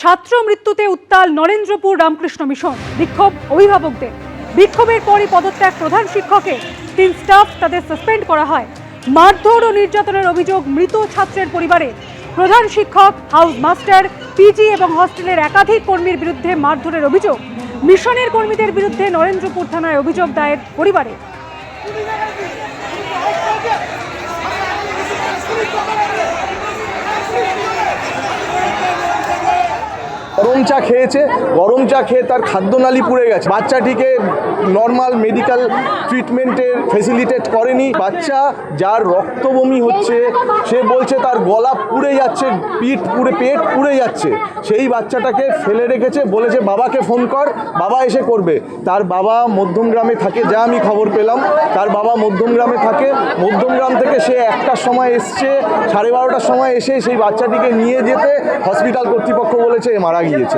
ছাত্র মৃত্যুতে উত্তাল নরেন্দ্রপুর রামকৃষ্ণ মিশন। বিক্ষোভ অভিভাবকদের। বিক্ষোভের পরই পদত্যাগ প্রধান শিক্ষকের। 3 স্টাফ তাদের সাসপেন্ড করা হয়। মারধর ও নির্যাতনের অভিযোগ মৃত ছাত্রের পরিবারে। প্রধান শিক্ষক, হাউস মাস্টার, পিজি এবং হস্টেলের একাধিক কর্মীর বিরুদ্ধে মারধরের অভিযোগ। মিশনের কর্মীদের বিরুদ্ধে নরেন্দ্রপুর থানায় অভিযোগ দায়ের পরিবারে। গরম চা খেয়েছে, গরম চা খেয়ে তার খাদ্যনালী পুড়ে গেছে। বাচ্চাটিকে নর্মাল মেডিকেল ট্রিটমেন্টের ফেসিলিটেট করেনি। বাচ্চা যার রক্ত বমি হচ্ছে, সে বলছে তার গলা পুড়ে যাচ্ছে, পেট পুড়ে যাচ্ছে। সেই বাচ্চাটাকে ফেলে রেখেছে, বলেছে বাবাকে ফোন কর, বাবা এসে করবে। তার বাবা মধ্যমগ্রামে থাকে, যা আমি খবর পেলাম। তার বাবা মধ্যমগ্রামে থাকে। মধ্যমগ্রাম থেকে সে 1টার সময় এসছে, 12:30টার সময় এসে সেই বাচ্চাটিকে নিয়ে যেতে হসপিটাল কর্তৃপক্ষ বলেছে মারা গিয়েছে।